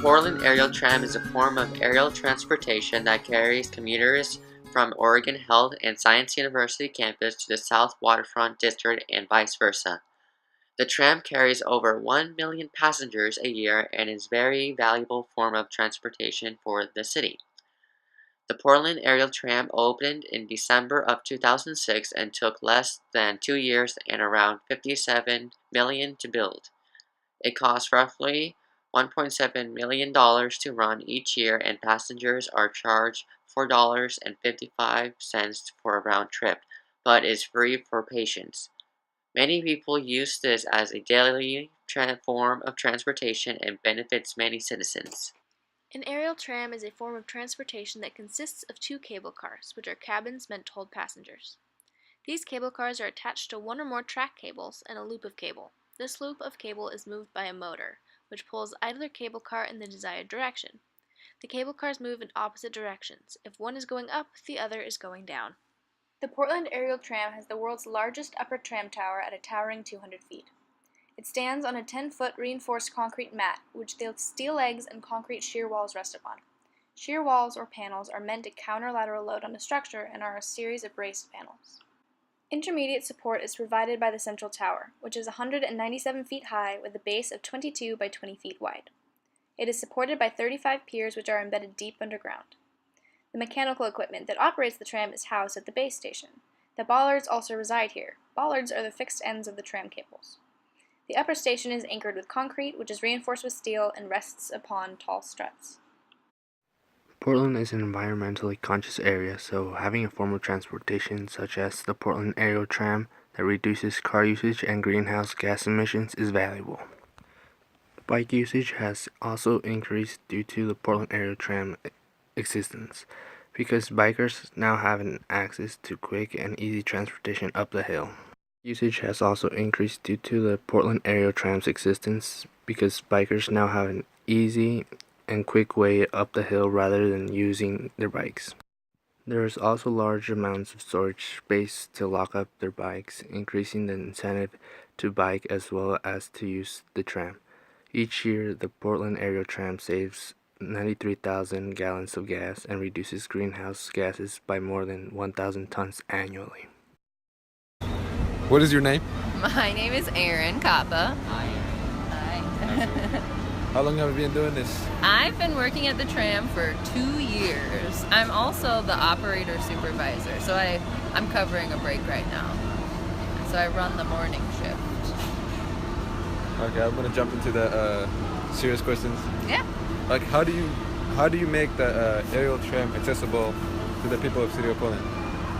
Portland Aerial Tram is a form of aerial transportation that carries commuters from Oregon Health and Science University campus to the South Waterfront District and vice versa. The tram carries over 1 million passengers a year and is a very valuable form of transportation for the city. The Portland Aerial Tram opened in December of 2006 and took less than 2 years and around $57 million to build. It costs roughly $1.7 million to run each year, and passengers are charged $4.55 for a round trip, but is free for patients. Many people use this as a daily form of transportation and benefits many citizens. An aerial tram is a form of transportation that consists of two cable cars, which are cabins meant to hold passengers. These cable cars are attached to one or more track cables and a loop of cable. This loop of cable is moved by a motor, which pulls either cable car in the desired direction. The cable cars move in opposite directions. If one is going up, the other is going down. The Portland Aerial Tram has the world's largest upper tram tower at a towering 200 feet. It stands on a 10-foot reinforced concrete mat, which the steel legs and concrete shear walls rest upon. Shear walls, or panels, are meant to counter lateral load on a structure and are a series of braced panels. Intermediate support is provided by the central tower, which is 197 feet high with a base of 22 by 20 feet wide. It is supported by 35 piers which are embedded deep underground. The mechanical equipment that operates the tram is housed at the base station. The bollards also reside here. Bollards are the fixed ends of the tram cables. The upper station is anchored with concrete, which is reinforced with steel and rests upon tall struts. Portland is an environmentally conscious area, so having a form of transportation such as the Portland Aerial Tram that reduces car usage and greenhouse gas emissions is valuable. Bike usage has also increased due to the Portland Aerial Tram existence, because bikers now have an access to quick and easy transportation up the hill. Usage has also increased due to the Portland Aerial Tram's existence because bikers now have an easy and quick way up the hill rather than using their bikes. There is also large amounts of storage space to lock up their bikes, increasing the incentive to bike as well as to use the tram. Each year, the Portland Aerial Tram saves 93,000 gallons of gas and reduces greenhouse gases by more than 1,000 tons annually. What is your name? My name is Erin Kappa. Hi. How long have you been doing this? I've been working at the tram for 2 years. I'm also the operator supervisor, so I'm covering a break right now. So I run the morning shift. Okay, I'm gonna jump into the serious questions. Yeah. Like, how do you make the aerial tram accessible to the people of City of Portland?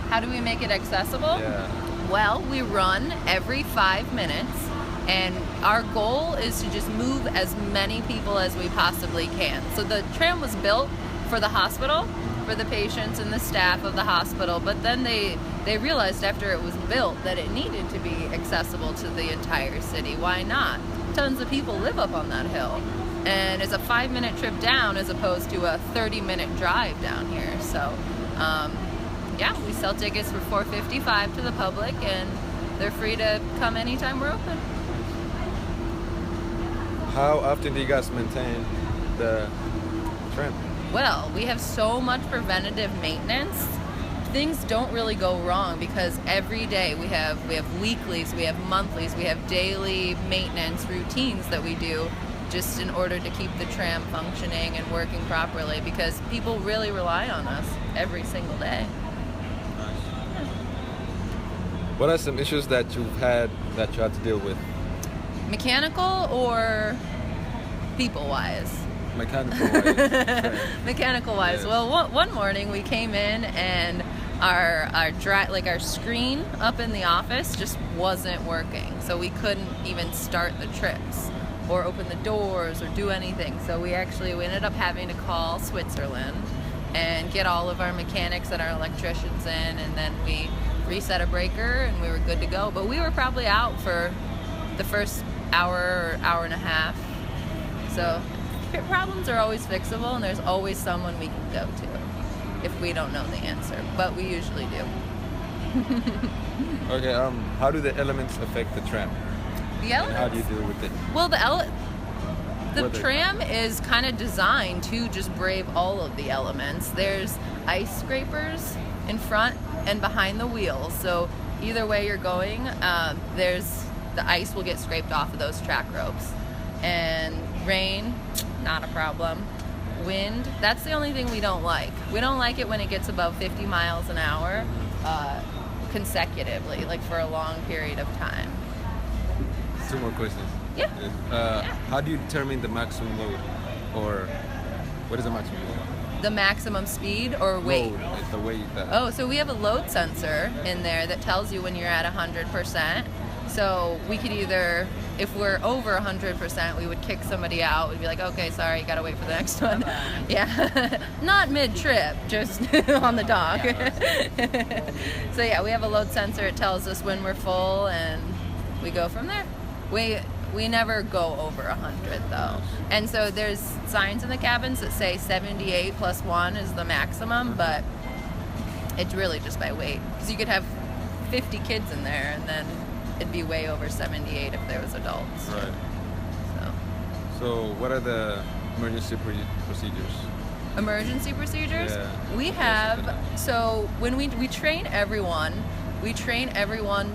How do we make it accessible? Yeah. Well, we run every 5 minutes, and our goal is to just move as many people as we possibly can. So the tram was built for the hospital, for the patients and the staff of the hospital, but then they realized after it was built that it needed to be accessible to the entire city. Why not? Tons of people live up on that hill, and it's a 5-minute trip down as opposed to a 30-minute drive down here. So yeah, we sell tickets for $4.55 to the public, and they're free to come anytime we're open. How often do you guys maintain the tram? Well, we have so much preventative maintenance. Things don't really go wrong because every day we have weeklies, we have monthlies, we have daily maintenance routines that we do just in order to keep the tram functioning and working properly, because people really rely on us every single day. What are some issues that you've had that you had to deal with? Mechanical or people-wise? Mechanical-wise. Mechanical-wise. Yes. Well, one morning we came in and our screen up in the office just wasn't working, so we couldn't even start the trips or open the doors or do anything. So we ended up having to call Switzerland and get all of our mechanics and our electricians in, and then we reset a breaker and we were good to go. But we were probably out for the first hour or hour and a half. So problems are always fixable, and there's always someone we can go to if we don't know the answer, but we usually do. Okay, how do the elements affect the tram? The elements? And how do you deal with it? Well, The weather? tram is kind of designed to just brave all of the elements. There's ice scrapers in front and behind the wheels, so either way you're going, the ice will get scraped off of those track ropes. And rain, not a problem. Wind, that's the only thing we don't like. We don't like it when it gets above 50 miles an hour consecutively, like for a long period of time. 2 more questions. Yeah. How do you determine the maximum load, or what is the maximum load? The maximum speed or weight? Load, like the weight. Oh, so we have a load sensor in there that tells you when you're at 100%. So we could either, if we're over 100%, we would kick somebody out. We'd be like, okay, sorry, you gotta wait for the next one. Yeah, not mid-trip, just on the dock. So yeah, we have a load sensor. It tells us when we're full, and we go from there. We never go over 100 though. And so there's signs in the cabins that say 78 plus 1 is the maximum, but it's really just by weight. Because you could have 50 kids in there, and then it'd be way over 78 if there was adults. Right. So So what are the emergency procedures? emergency procedures? Yeah. We have, so when we train everyone,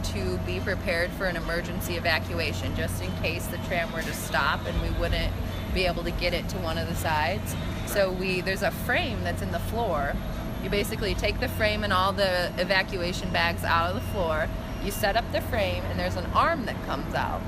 to be prepared for an emergency evacuation, just in case the tram were to stop and we wouldn't be able to get it to one of the sides. So there's a frame that's in the floor. You basically take the frame and all the evacuation bags out of the floor. You set up the frame, and there's an arm that comes out.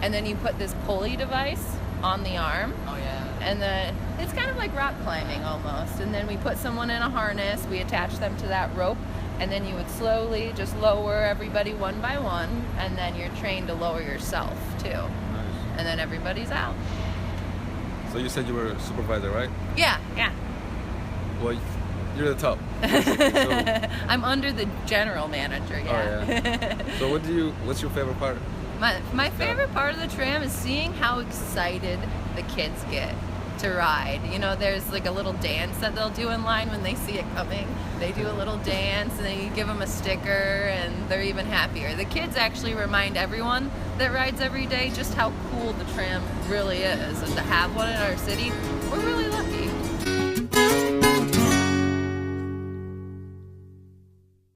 And then you put this pulley device on the arm. Oh, yeah. And then it's kind of like rock climbing almost. And then we put someone in a harness, we attach them to that rope, and then you would slowly just lower everybody one by one, and then you're trained to lower yourself too. Nice. And then everybody's out. So you said you were a supervisor, right? Yeah. Well, you're the top. So, I'm under the general manager, yeah. Oh, yeah. So what's your favorite part? My favorite part of the tram is seeing how excited the kids get to ride. You know, there's like a little dance that they'll do in line when they see it coming. They do a little dance, and then you give them a sticker, and they're even happier. The kids actually remind everyone that rides every day just how cool the tram really is, and to have one in our city, we're really lucky.